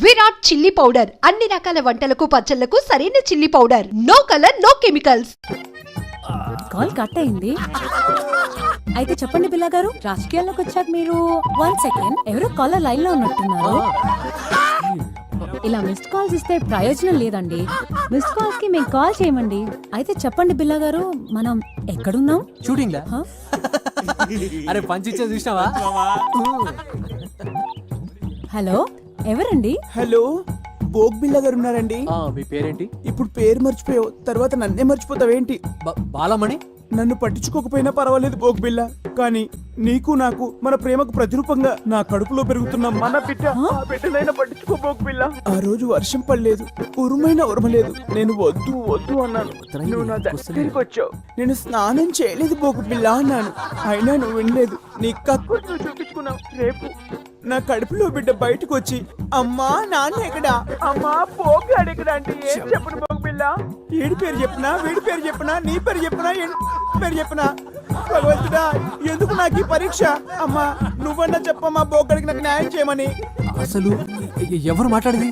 Virat chilli powder అన్ని రకాల వంటలకు పచ్చళ్లకు సరైన chilli powder. No colour no chemicals. Call cut అయింది. అయితే చెప్పండి బిల్లా గారు, రాజకీయాల్లోకి వచ్చాక మీరు 1 సెకండ్ ఎవరో కాలర్ లైన్ లో ఉన్నట్టున్నారు. ఇలా మిస్డ్ కాల్స్ ఇస్తే ప్రయోజనం లేదండి. మిస్డ్ కాల్స్ కి మేము కాల్ చేయమండి. అయితే చెప్పండి బిల్లా గారు, మనం ఎక్కడున్నాం? షూటింగ్ లా? అరే పంచిచ్చే చూసినావా? హలో, ఎవరండి? హలో, బోగ్ బిల్ల గారు ఉన్నారండి. మీ పేరేంటి? ఇప్పుడు పేరు మర్చిపోయావు, తర్వాత నన్నే మర్చిపోతావేంటి? బాలమణి. నన్ను పట్టించుకోకపోయినా పర్వాలేదు బోగ్ బిల్ల, కానీ నీకు నాకు మన ప్రేమకు ప్రతిరూపంగా నా కడుపులో పెరుగుతున్న మన బిడ్డ, ఆ బిడ్డనైనా పట్టించుకో బోగ్ బిల్ల. ఆ రోజు వర్షం పడలేదు, ఉరుమైనా ఉరమలేదు. నేను వద్దు వద్దు అన్నాను, నువ్వు నా దగ్గరికి వచ్చావు. నేను స్నానం చేయలేదు బోగ్ బిల్ల అన్నాను, అయినా నువ్వు వినలేదు. నీ కక్కు నువ్వు చూపించుకున్నావు. రేపు నా కడుపులో బిడ్డ బయటకు వచ్చి అమ్మా నాన్న ఎక్కడా, అమ్మా పోగాడు ఎక్కడ అంటే ఏం చెప్పను బోగ్ బిల్ల? ఏడి పేరు చెప్పినా, వీడి పేరు చెప్పినా, నీ పేరు చెప్పినా, పేరు చెప్పినా, భగవంతుడా ఎందుకు నాకు ఈ పరీక్ష? అమ్మా నువ్వన్నా చెప్పమ్మా బోగ్గడికి నాకు న్యాయం చేయమని. అసలు ఎవరు మాట్లాడేది?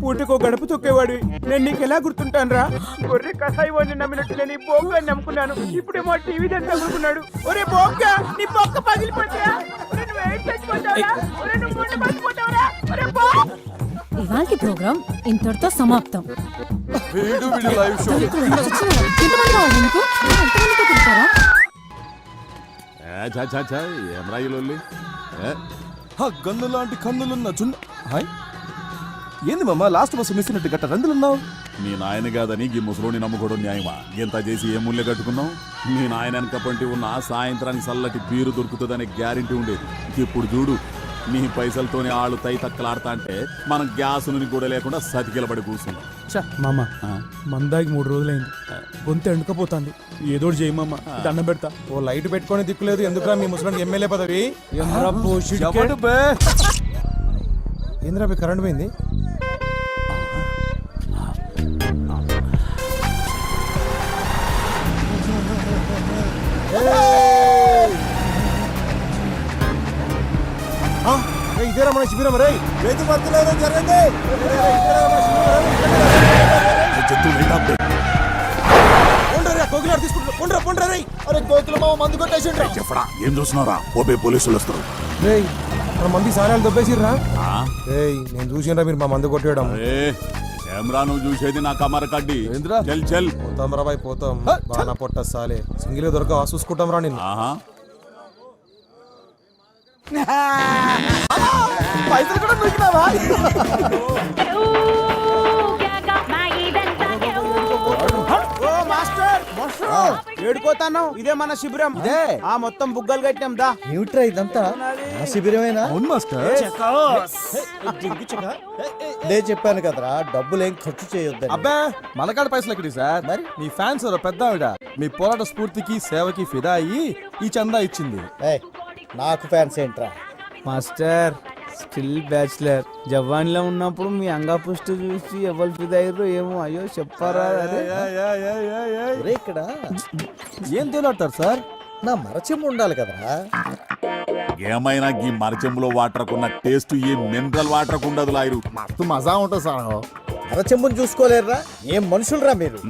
పూటకో గడప తొక్కేవాడు నేను నీకు ఎలా గుర్తుంటాను రా? గొర్రె కసాయి వాడిని నమ్మినట్టు నేను ఈ బోగ్గాని నమ్ముకున్నాను. ఇప్పుడేమో టీవీ దగ్గర నమ్ముకున్నాడు. ఒరే బోగ్గా, నీ బొక్క పగిలిపోతా. ఇవాల్టి ప్రోగ్రామ్ ఇంతటితో సమాప్తం. గన్ను లాంటి కన్నులున్న చున్న. హాయ్, ఏంది మామ లాస్ట్ బస్సు మిస్ అయినట్టు గట్ట రందులున్నావు? మీ నాయన కాదని ఈ ముసలోని నమ్ముకోవడం న్యాయమా? ఎంత చేసి ఏ ముళ్ళే కట్టుకున్నావు? మీ నాయన వెనకపంటి ఉన్న సాయంత్రానికి చల్లటి బీరు దొరుకుతుందనే గ్యారెంటీ ఉండేది. ఇప్పుడు చూడు, నీ పైసలతోనే ఆళ్ళు తై తక్కలాడతా అంటే మనం గ్యాస్ నుండి కూడా లేకుండా సతికిలబడి కూర్చున్నాం. మామ మందాకి 3 రోజులైంది, గొంతు ఎండుకపోతుంది. ఏదోటి చేయి మామ, దండం పెడతా. ఓ లైట్ పెట్టుకొని దిక్కులేదు ఎందుకురా మీ ముసలానికి ఎమ్మెల్యే పదవి? ఏంద్రా మీ కరెంట్ పోయింది? ఇదేరా మన శిబిరం రే, రైతు భర్తలు జరగండి. చెప్పడా ఏం చూస్తున్నారా? ఓపే పోలీసులు వస్తారు. మన మంది సారాలు దొబ్బేసిర్రా? నేను చూసినరా మీరు మా మందు కొట్టేయడం? కెమెరా నువ్వు చూసేది నా కమర కడ్డి. చల్ చల్ పోతాం రా బాయ్, పోతాం. బాగా పొట్ట సాలే సింగిల్ దొరక చూసుకుంటాం రా నిన్ను. పైసలు కూడా దొరికినావా? ఏడుకోతాను, ఇదే మన శిబిరం. ఆ మొత్తం బుగ్గలు కట్టినాం దా. ఏమిట్రా ఇదంతా? ఆ శిబిరమేనా? అవును మాస్టర్. నేను చెప్పాను కదరా, డబ్బులేం ఖర్చు చేయొద్దని. అబ్బా మనకాడ పైసలు ఎక్కడి సార్? మరి మీ ఫ్యాన్స్ పెద్ద ఆవిడ మీ పోరాట స్ఫూర్తికి సేవకి ఫిదా అయ్యి ఈ చందా ఇచ్చింది. నాకు ఫ్యాన్స్ ఏంట్రా? Master still bachelor. జవాన్లో ఉన్నప్పుడు మీ అంగా పుష్టి చూసి ఎవరు ఫిదయ్యారో ఏమో. అయ్యో చెప్పారా? ఇక్కడ ఏం తేలాడతారు సార్? నా మరచెంబు ఉండాలి కదరా. ఏమైనా ఈ మరచెంబులో వాటర్కున్న టేస్ట్ ఏ మినరల్ వాటర్ ఉండదు లాయరు. మస్తు మజా ఉంటుంది సార్. మరచెంబుని చూసుకోలేరురా? ఏం మనుషులరా మీరు?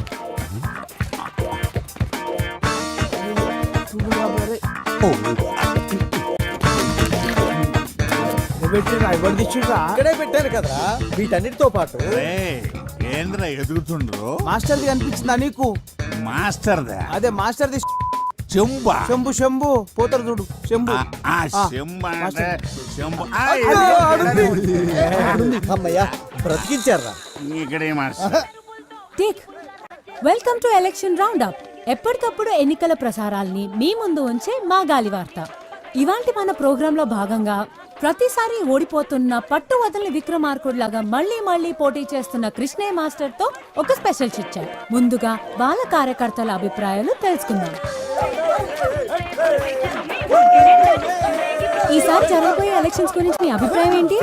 ఇక్కడే పెట్టారు కదరా వీటన్నిటితో పాటు. ఏంద్రా ఎదుగుతుండ్రు? మాస్టర్ది కనిపించిందా నీకు? మాస్టర్ అదే మాస్టర్ది చెంబా. శంభు శంభు పోతారు చూడు, శంభు. అమ్మయ్యా బ్రతికించారా? Welcome to election round up. ఎప్పటికప్పుడు ఎన్నికల ప్రసారాల్ని మీ ముందు ఉంచే మా గాలి వార్త. ఇవాంటి మన ప్రోగ్రామ్ లో భాగంగా ప్రతిసారి ఓడిపోతున్న పట్టు వదలని విక్రమార్కుడిలాగా మళ్లీ పోటీ చేస్తున్న కృష్ణయ్య మాస్టర్ తో ఒక స్పెషల్ చిట్ చాట్. ముందుగా బాల కార్యకర్తల అభిప్రాయాలు తెలుసుకుందాం. ఈసారి జరగబోయే ఎలక్షన్స్ గురించి మీ అభిప్రాయం ఏంటి?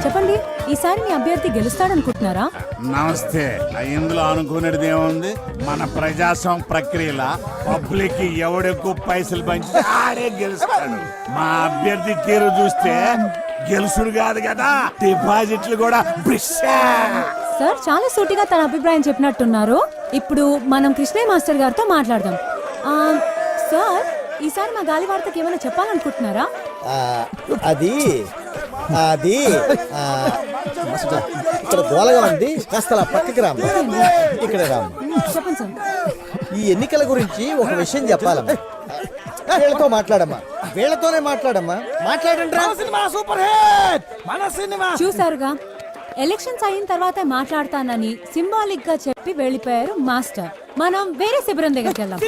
చెప్పండి, ఈసారి మీ అభ్యర్థి గెలుస్తాడనుకుంటున్నారా? నమస్తే. ఇందులో అనుకునేది ఏముంది? మన ప్రజాస్వామ్య ప్రక్రియల పబ్లిక్ ఎవడెక్కువ పైసలు పంచితే ఆడే గెలుస్తాడు. మా అభ్యర్థి తీరు చూస్తే గెలుసుడు కాదు కదా, డిపాజిట్లు కూడా బ్రిషా. సార్ చాలా సూటిగా తన అభిప్రాయం చెప్పినట్టున్నారు. ఇప్పుడు మనం కృష్ణయ్య మాస్టర్ గారితో మాట్లాడదాం. సార్, ఈసారి మా గాలి వార్తకి ఏమైనా చెప్పాలనుకుంటున్నారా? ఆ, అది అది ఆ, ఇక్కడ గోలగా ఉంది, కాస్త అలా పక్కకి రామ్మ. ఇక్కడ రామ్మ. చెప్పండి సార్. ఈ ఎన్నికల గురించి ఒక విషయం చెప్పాలమ్మా. వీళ్ళతో మాట్లాడమ్మా, వీళ్ళతోనే మాట్లాడమ్మా. మాట్లాడండి రా. చూసారుగా, ఎలక్షన్స్ అయిన తర్వాత మాట్లాడతానని సింబాలిక్ గా చెప్పి వెళ్ళిపోయారు మాస్టర్. మనం వేరే శిబిరం దగ్గరికి వెళ్దాం.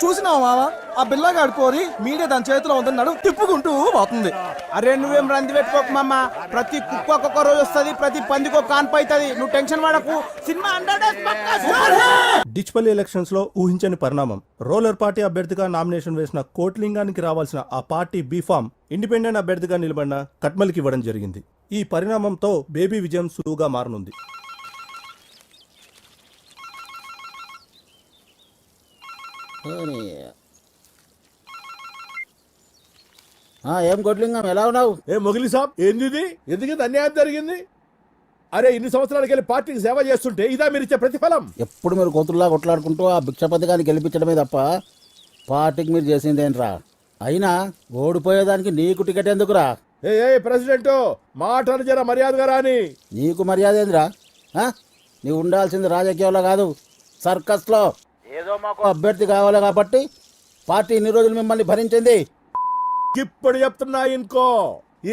చూసినావా మావా, ఆ బిల్లగాడు కోరి మీడియా దాని చేతిలో ఉందన్నాడు, తిప్పుకుంటూ పోతుంది. అరే నువ్వేం రంది పెట్టుకోకు మామ. ప్రతి కుక్క ఒక్కొక్క రోజు వస్తుంది, ప్రతి పందికి ఒక కాన్పు అవుతుంది. నువ్వు టెన్షన్ పడకు. సినిమా 100 days పక్కా. డిచ్పల్లి ఎలక్షన్స్ లో ఊహించని పరిణామం. రోలర్ పార్టీ అభ్యర్థిగా నామినేషన్ వేసిన కోట్లింగానికి రావాల్సిన ఆ పార్టీ బీఫామ్ ఇండిపెండెంట్ అభ్యర్థిగా నిలబడిన కట్మల్కి ఇవ్వడం జరిగింది. ఈ పరిణామంతో బేబీ విజయం సులువుగా మారనుంది. ఏం కొట్లింగం, ఎలా ఉన్నావు? ఏ మొగిలి సాబ్, ఏంది ఇది? ఎందుకు ఇంత అన్యాయం జరిగింది? అరే ఇన్ని సంవత్సరాలకి వెళ్ళి పార్టీకి సేవ చేస్తుంటే ఇదా మీరు ఇచ్చే ప్రతిఫలం? ఎప్పుడు మీరు కోతుల్లా కొట్లాడుకుంటూ ఆ భిక్షపతిగాన్ని గెలిపించడమే తప్ప పార్టీకి మీరు చేసిందేంట్రా? అయినా ఓడిపోయేదానికి నీకు టికెట్ ఎందుకురా? ఏ ప్రెసిడెంట్, మాటలు జర మర్యాదగా రాని. నీకు మర్యాద ఏందిరా? నీవు ఉండాల్సింది రాజకీయాల్లో కాదు, సర్కస్లో. ఏదో మాకు అభ్యర్థి కావాలి కాబట్టి పార్టీ ఇన్ని రోజులు మిమ్మల్ని భరించింది. ఇప్పుడు చెప్తున్నా ఇంకో,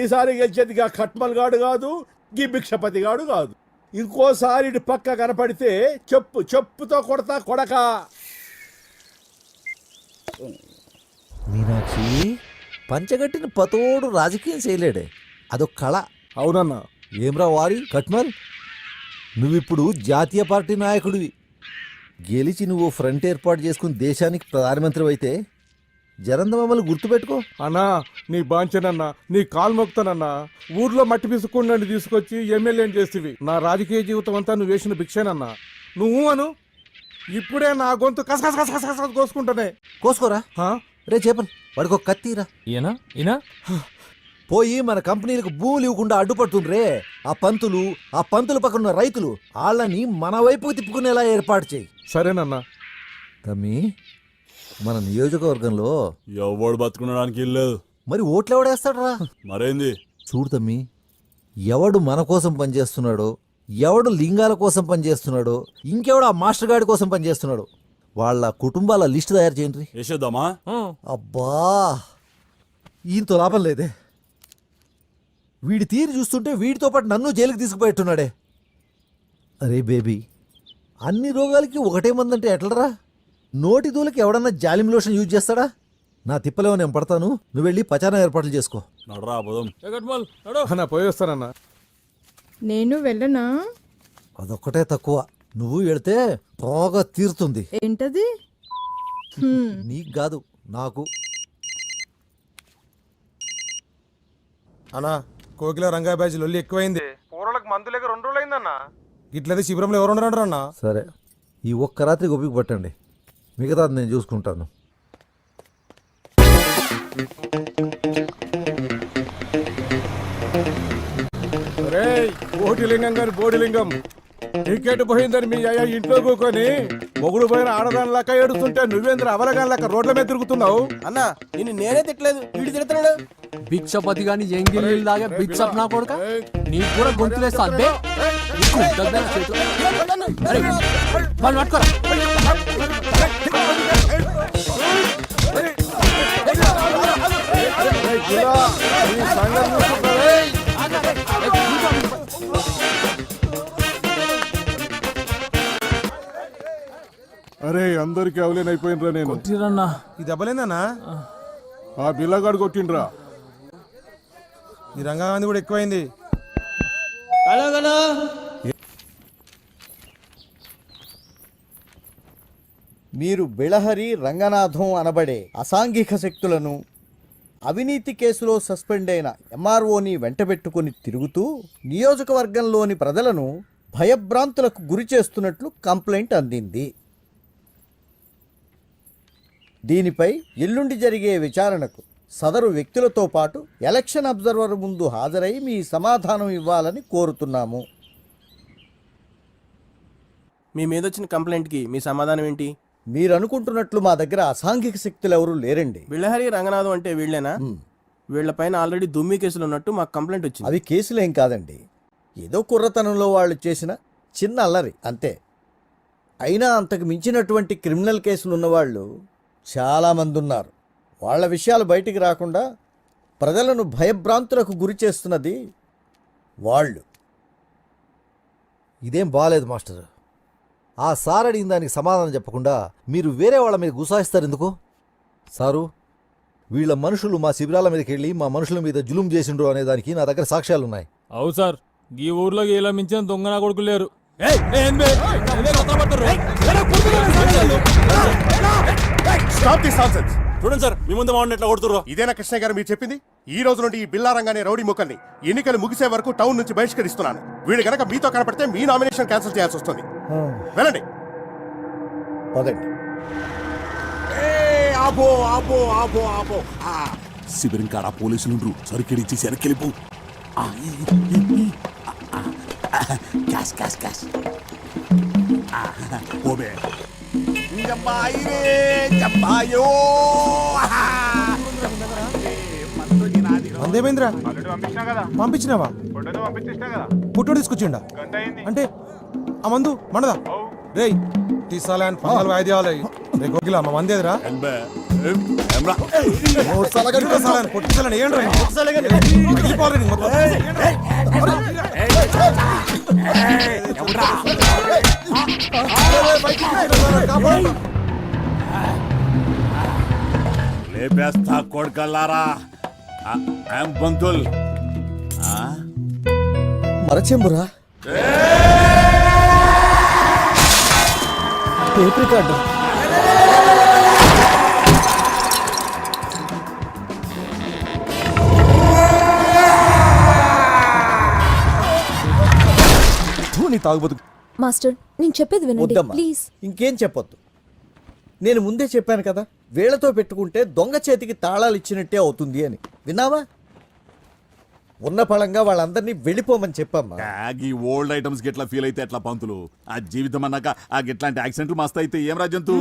ఈసారి గెలిచేది గా ఖట్మల్ గాడు కాదు, గీ భిక్షపతి గాడు కాదు. ఇంకోసారి ఇటు పక్క కనపడితే చెప్పుతో కొడతా కొడక. మీనాక్షి, పంచగట్టిన పతోడు రాజకీయం చేయలేడే, అదొక కళ. అవునన్నా. ఏమ్రా వారి కట్మల్, నువ్విప్పుడు జాతీయ పార్టీ నాయకుడివి. గెలిచి నువ్వు ఫ్రంట్ ఏర్పాటు చేసుకుని దేశానికి ప్రధానమంత్రి అయితే జరంద మమ్మల్ని గుర్తుపెట్టుకో. అన్నా నీ బాంచనన్నా, నీ కాలు మొక్తానన్నా. ఊర్లో మట్టి పిసుకుండా తీసుకొచ్చి ఎమ్మెల్యేని చేస్తేవి. నా రాజకీయ జీవితం అంతా నువ్వు వేసిన భిక్షేనన్నా. నువ్వు అను, ఇప్పుడే నా గొంతు కసకస కోసుకుంటానే. కోసుకోరా రే చేపలు, వాడికి ఒక కత్తిరా. ఈయన పోయి మన కంపెనీలకు భూములు ఇవ్వకుండా అడ్డుపడుతుండ్రే ఆ పంతులు పక్కన ఉన్న రైతులు, వాళ్ళని మన వైపు తిప్పుకునేలా ఏర్పాటు చేయి. సరేనన్నా. తమ్మి, మన నియోజకవర్గంలో ఎవడు బతుకునడానికి ఇల్లేదు. మరి ఓట్లు ఎవడేస్తాడరా? మరేంది? చూడు తమ్మి, ఎవడు మన కోసం పనిచేస్తున్నాడో, ఎవడు లింగాల కోసం పనిచేస్తున్నాడో, ఇంకెవడు ఆ మాస్టర్ గాడి కోసం పనిచేస్తున్నాడో, వాళ్ళ కుటుంబాల లిస్టు తయారు చేయండి. వేసేద్దామా? అబ్బా, ఈయనతో లాభం లేదే. వీడి తీరు చూస్తుంటే వీడితో పాటు నన్ను జైలుకి తీసుకుపోయేట్టున్నాడే. అరే బేబీ, అన్ని రోగాలకి ఒకటే మందంటే ఎట్లరా? నోటి దూలకి ఎవడన్నా జాలిం లోషన్ యూజ్ చేస్తాడా? నా తిప్పలేమో నేను పడతాను, నువ్వు వెళ్ళి పచారం ఏర్పాట్లు చేసుకో. నడరా పోదాం. అన్నా పోయి వస్తానన్నా. నేను వెళ్ళనా? అదొక్కటే తక్కువ, నువ్వు వెళితే బాగా తీరుతుంది. ఏంటది? నీకు కాదు, నాకు. అన్నా, కోకిల రంగా బ్యాచ్ లొల్లి ఎక్కువైంది. పూరలకు మందు లేక 2 రోజులు అయిందన్నా. ఇట్లయితే శిబిరంలో ఎవరు ఉండరు అన్నా. సరే, ఈ ఒక్క రాత్రి ఓపిక పట్టండి, మిగతాది నేను చూసుకుంటాను. బోడిలింగం గారు, బోడిలింగం టికెట్ పోయిందని మీ అయ్యా ఇంట్లో కూకొని మొగుడు పోయిన ఆడదాని లెక్క ఏడుస్తుంటే నువ్వేంద్ర అవలగాని లెక్క రోడ్ల మీద తిరుగుతున్నావు. అన్నా నిన్ను నేనే తిట్టలేదు, వీడి తిడుతున్నాడు. భిక్షపతి గాని ఎంగిల్ దాగా బిచ్చప్ నా కొడుక, నీకు కూడా గొంతులేస్తా. అబ్బే వాళ్ళు పట్టుకోరా. అరే అందరికి అవలేనైపోయినరా నేను. ఈ దెబ్బలేందన్నా? ఆ బిల్లగాడు కొట్టిండ్రా. ఈ రంగాగాంధీ కూడా ఎక్కువైంది. మీరు బిళహరి రంగనాథం అనబడే అసాంఘిక శక్తులను అవినీతి కేసులో సస్పెండ్ అయిన ఎంఆర్ఓని వెంటబెట్టుకుని తిరుగుతూ నియోజకవర్గంలోని ప్రజలను భయభ్రాంతులకు గురి చేస్తున్నట్లు కంప్లైంట్ అందింది. దీనిపై ఎల్లుండి జరిగే విచారణకు సదరు వ్యక్తులతో పాటు ఎలక్షన్ అబ్జర్వర్ ముందు హాజరై మీ సమాధానం ఇవ్వాలని కోరుతున్నాము. మీ మీద వచ్చిన కంప్లైంట్కి మీ సమాధానం ఏంటి? మీరు అనుకుంటున్నట్లు మా దగ్గర అసాంఘిక శక్తులు ఎవరూ లేరండి. బిళ్ళహరి రంగనాథం అంటే వీళ్ళేనా? వీళ్ళపైన ఆల్రెడీ దుమ్మి కేసులు ఉన్నట్టు మాకు కంప్లైంట్ వచ్చింది. అవి కేసులేం కాదండి, ఏదో కుర్రతనంలో వాళ్ళు చేసిన చిన్న అల్లరి అంతే. అయినా అంతకు మించినటువంటి క్రిమినల్ కేసులు ఉన్నవాళ్ళు చాలామంది ఉన్నారు. వాళ్ళ విషయాలు బయటికి రాకుండా ప్రజలను భయభ్రాంతులకు గురి చేస్తున్నది వాళ్ళు. ఇదేం బాగాలేదు మాస్టర్. ఆ సార్ అడిగిన దానికి సమాధానం చెప్పకుండా మీరు వేరే వాళ్ళ మీద గుసాయిస్తారు ఎందుకు? సారు, వీళ్ళ మనుషులు మా శిబిరాల మీదకి వెళ్ళి మా మనుషుల మీద జులుం చేసిండ్రు అనే దానికి నా దగ్గర సాక్ష్యాలున్నాయి. అవు సార్, ఈ ఊర్లో ఇలా మించిన దొంగ నా కొడుకు లేరు. చూడండి సార్, మీ ముందు ఎట్లా కొడుతుర్రో. ఇదేనా కృష్ణ గారు మీరు చెప్పింది? ఈ రోజు నుండి ఈ బిల్లారంగానే రౌడీ ముక్కల్ని ఎన్నికలు ముగిసే వరకు టౌన్ నుంచి బహిష్కరిస్తున్నాను. వీళ్ళు గనక మీతో కనపడితే మీ నామినేషన్ క్యాన్సిల్ చేయాల్సి వస్తుంది. వెళ్ళండి. పదండి. ఆపో ఆపో ఆపో ఆపో. శిబిరం కాడ పోలీసులు సరికెడిచ్చి వెనక్కిలిపు. Cash cash cash. ఓబే అందేమేంద్రా పంపించినావా? పుట్టోడు తీసుకొచ్చిండా? అంటే ఆ మందు మనదా? రేయ్ తీసాలని పందాలు వాయిద్యాలు రేగిలా మా మందేదిరా. పొట్టిసాలని ఏంట్రా లేపేస్తా కొడుకల్లారా. పంతుల్ మరచెంబురా, టేప్ రికార్డు. తాగుబోతు మాస్టర్ నేను చెప్పేది వినండి వద్దమ్మా, ప్లీజ్. ఇంకేం చెప్పొద్దు. నేను ముందే చెప్పాను కదా, వీళ్లతో పెట్టుకుంటే దొంగ చేతికి తాళాలు ఇచ్చినట్టే అవుతుంది అని. విన్నావా? ఉన్న పళంగా వాళ్ళందరినీ వెళ్ళిపోమని చెప్పమ్మా. ఈ ఓల్డ్ ఐటమ్స్ గిట్లా ఫీల్ అయితే ఎట్లా పంతులు? ఆ జీవితం అన్నాక ఆ గిట్లాంటి యాక్సిడెంట్లు మస్తు అయితే ఏం రాజంతు?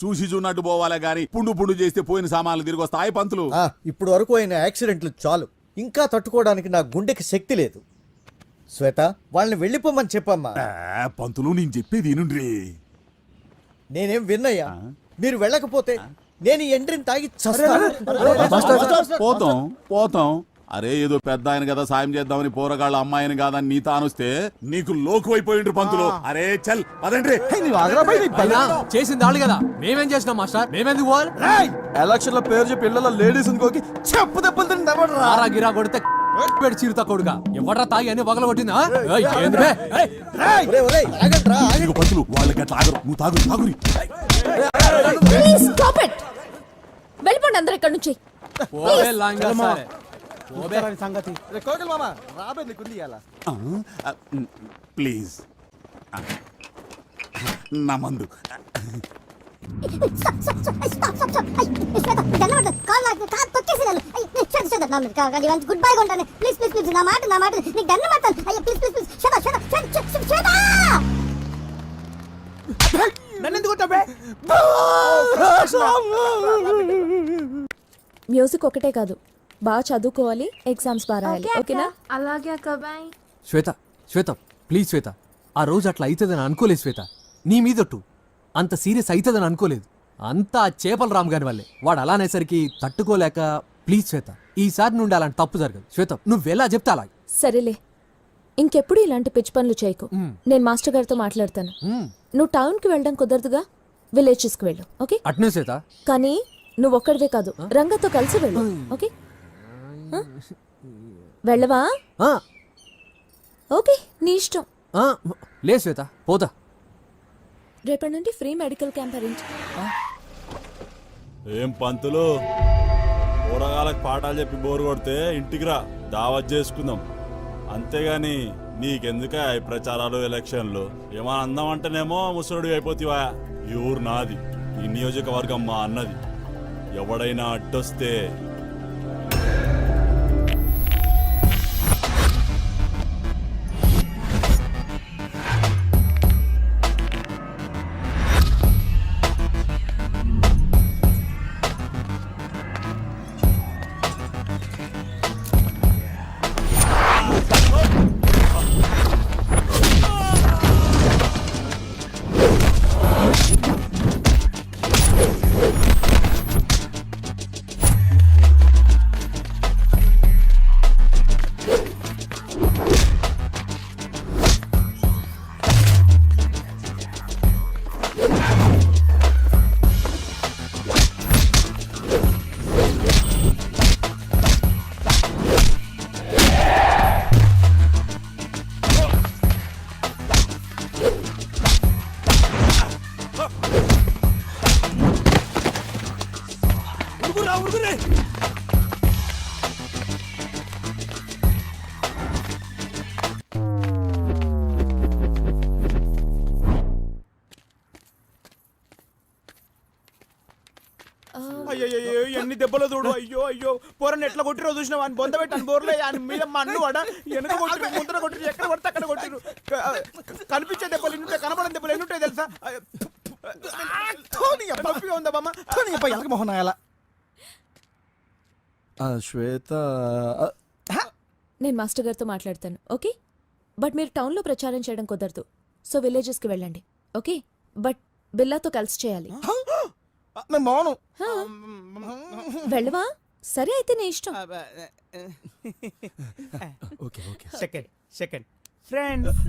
చూసి చూన్నట్టు పోవాలే గాని పుండు పుండు చేస్తే పోయిన సామాన్లు తిరిగి వస్తాయి పంతులు. ఇప్పుడు వరకు అయిన యాక్సిడెంట్లు చాలు, ఇంకా తట్టుకోవడానికి నా గుండెకి శక్తి లేదు. శ్వేత, వాళ్ళని వెళ్ళిపోమని చెప్పమ్మా. పంతులు నేను చెప్పేది ఏనుండ్రి. నేనేం విన్నయ్యా, మీరు వెళ్ళకపోతే నేను ఎండ్రిని తాగి చస్తాను. పోతాం పోతాం. అరే ఏదో పెద్ద ఆయన కదా సాయం చేద్దామని పోరగాళ్ళ అమ్మాయిని కాదని నీ తానొస్తే నీకు లోకు అయిపోయిండ్రు పంతులు. అరే చల్ పదండ్రి. చేసింది వాళ్ళు కదా, మేమేం చేసినాం మాస్టర్? మేమెందుకు పోవాలి? ఎలక్షన్ లో పేరు చెప్పి ఇళ్ళలో లేడీస్ ఇంకోకి చెప్పు దెబ్బలు ఆరా గిరా కొడితే చీరుతా కొడుగా ఎవడ్రా తాగి అని వగల కొట్టిందా? పంతులు వాళ్ళకి అట్లా ఆగరు, నువ్వు తాగు తాగురి. వెళ్ళిపోండి అందరు ఇక్కడ నుంచి. సంగతి ప్లీజ్ నా మందు. గుడ్ బై కొంటాను ప్లీజ్ ప్లీజ్ ప్లీజ్. నా మాట నీకు దండం పెడతాను. అయ్యో ప్లీజ్ ప్లీజ్ ప్లీజ్. మ్యూజిక్ ఒకటే కాదు, బాగా చదువుకోవాలి, ఎగ్జామ్స్ బాగా రాయాలి. ఓకేనా? అలాగే అక్క, బై. శ్వేత శ్వేత ప్లీజ్ శ్వేత, ఆ రోజు అట్లా అవుతుందని అనుకోలేదు శ్వేత. నీ మీదొట్టు అంత సీరియస్ అవుతుందని అనుకోలేదు. అంతా చేపల రామ్ గారి వల్లే. వాడు అలా అనేసరికి తట్టుకోలేక. ప్లీజ్ శ్వేత, ఈసారి నుండి అలాంటి తప్పు జరగదు. శ్వేత నువ్వెలా చెప్తా అలాగే. సరేలే, ఇంకెప్పుడు ఇలాంటి పిచ్చి పనులు చేయకు. నేను మాస్టర్ గారితో మాట్లాడతాను. నువ్వు టౌన్కి వెళ్ళడం కుదరదుగా, విలేజెస్కి వెళ్ళు. ఓకే? అట్నే శ్వేత. కానీ నువ్వు ఒక్కడివే కాదు, రంగతో కలిసి వెళ్ళు. ఓకే? వెళ్ళవా? ఓకే, నీ ఇష్టం. లే శ్వేత, పోతా. రేపటి నుండి ఫ్రీ మెడికల్ క్యాంప్ అరేంజ్. ఏం పంతులు కూరగాయలకు పాఠాలు చెప్పి బోరు కొడితే ఇంటికి రా, దావత్ చేసుకుందాం. అంతేగాని నీకెందుక ఈ ప్రచారాలు ఎలక్షన్లు? ఏమన్నా అందామంటేనేమో ముసలుడు అయిపోతావా? ఈ ఊరు నాది, ఈ నియోజకవర్గం మా అన్నది. ఎవడైనా అడ్డొస్తే అయ్యో ఎన్ని దెబ్బలు చూడు. అయ్యో అయ్యో పోరని ఎట్లా కొట్టిరో చూసినావు. అని బొంద పెట్టాను బోర్లే అని మీద మన్ను వాడ వెనక కొట్టిరు, ముందర కొట్టిరు, ఎక్కడ కొడితే అక్కడ కొట్టిరు. కనిపించే దెబ్బలు ఎన్ని ఉంటాయి, కనపడని దెబ్బలు ఎన్ని ఉంటాయి తెలుసా? నొప్పిగా ఉందా బామ్మ? మొహన్ అలా శ్వేత, నేను మాస్టర్ గారితో మాట్లాడతాను, ఓకే? బట్ మీరు టౌన్లో ప్రచారం చేయడం కుదరదు, సో విలేజెస్కి వెళ్ళండి, ఓకే? బట్ బిల్లాతో కలిసి చేయాలి. నేను బాను. వెళ్ళవా? సరే అయితే నీ ఇష్టం. Okay okay. Second friends.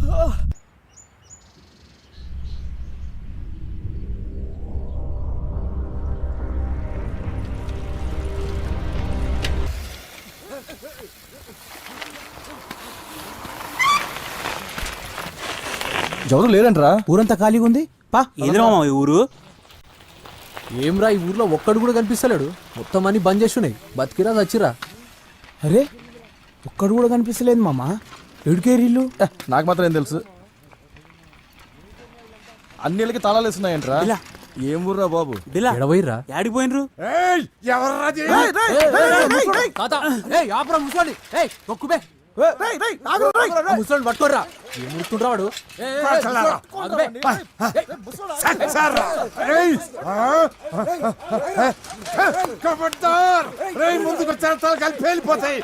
ఎవరు లేరంట్రా, ఊరంతా ఖాళీగా ఉంది. పా ఏదిరా ఈ ఊరు? ఏమ్రా ఈ ఊర్లో ఒక్కడు కూడా కనిపిస్తలేడు. మొత్తం అన్ని బంద్ చేస్తున్నాయి. బతికిరా చచ్చిరా? అరే ఒక్కడు కూడా కనిపిస్తలేదు మామ. ఎడుకేరీళ్ళు నాకు మాత్రం ఏం తెలుసు. అన్నిళ్ళకి తాళాలు వేస్తున్నాయంట్రా. ఏం ఊర్రా బాబు? ఎడవైర్రా? ఆడిపోయినరు. ముసలి పట్టుకోర్రా. ఏముడుతుండ్రా వాడు? ముందుకు కలిపి వెళ్ళిపోతాయి.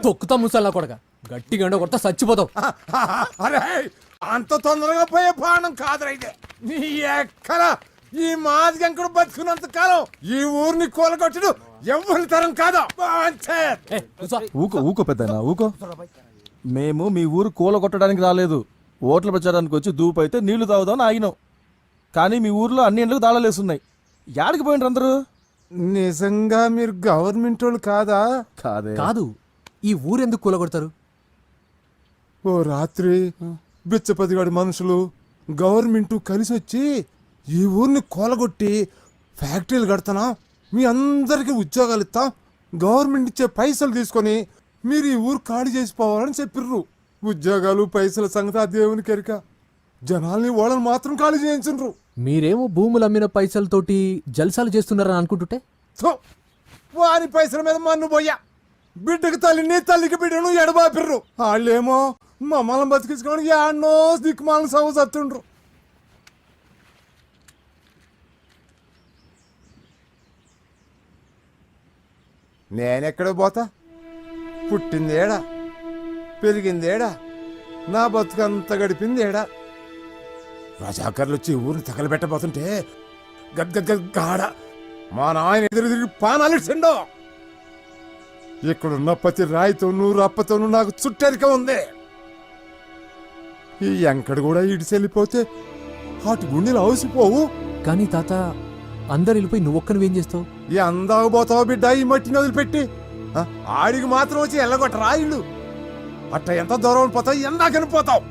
తొక్కుతా ముసల్లా కొడక. గట్టిగా ఎండ కొడతా చచ్చిపోతావు. అరే అంత తొందరగా పోయే ప్రాణం కాదురైతే. నీ ఎక్కడ ఈ మాదిగంకుడు బతుకున్నంత కాలం ఈ ఊరిని కూలగొట్టుడు ఎవరి తరం కాదు. ఊకో ఊకో పెద్దనా ఊకో. మేము మీ ఊరు కూలగొట్టడానికి రాలేదు, ఓట్ల ప్రచారానికి వచ్చి దూపైతే నీళ్లు తాగుదామని ఆగినాం. కానీ మీ ఊర్లో అన్ని ఇండ్లకు తాళాలేస్తున్నాయి. యాడికి పోయినరు అందరూ? నిజంగా మీరు గవర్నమెంట్ వాళ్ళు కాదా? కాదే. కాదు. ఈ ఊరెందుకు కూలగొడతారు? ఓ రాత్రి బిచ్చపతిగాడి మనుషులు గవర్నమెంట్ కలిసి వచ్చి ఈ ఊరిని కూలగొట్టి ఫ్యాక్టరీలు కడతానా, మీ అందరికీ ఉద్యోగాలు ఇస్తాం, గవర్నమెంట్ ఇచ్చే పైసలు తీసుకొని మీరు ఈ ఊరు ఖాళీ చేసిపోవాలని చెప్పిర్రు. ఉద్యోగాలు పైసల సంగతి ఆ దేవునికి ఎరిక. జనాల్ని వాళ్ళని మాత్రం ఖాళీ చేయించు. మీరేమో భూములు అమ్మిన పైసలతోటి జల్సాలు చేస్తున్నారని అనుకుంటుంటే వారి పైసల మీద మన్ను పోయా. బిడ్డకి తల్లిని, తల్లికి బిడ్డను ఎడబాపిర్రు. వాళ్ళేమో మమ్మల్ని బతికించుకోవడానికి ఎన్నో దిక్కుమాలను సవ చత్తుండ్రు. నేనెక్కడ పోతా? పుట్టిందేడా, పెరిగిందేడా, నా బతుకంతా గడిపిందేడా. రజాకర్లు వచ్చి ఊరిని తగలబెట్టబోతుంటే గద్గద్గాడ మా నాయన ఎదురు తిరిగి పానాలిసిండో. ఇక్కడున్న ప్రతి రాయితోనూ రప్పతోనూ నాకు చుట్టరిక ఉంది. ఈ ఎంకడు కూడా ఇడిచెళ్ళిపోతే అటు గుండెలు అవసిపోవు. కానీ తాత, అందరు వెళ్ళిపోయి నువ్వొక్కను ఏం చేస్తావు? ఈ అందాకు పోతావు బిడ్డ ఈ మట్టిని వదిలిపెట్టి. ఆడికి మాత్రం వచ్చి ఎల్లగొట్ట రాయిళ్ళు. అట్ట ఎంత దూరం పోతావు, ఎందాకని పోతావు.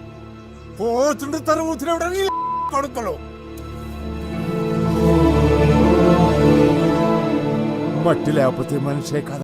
పోతుండే తరుగుతున్నా కొడుకులు. మట్టి లేకపోతే మనిషే కదా.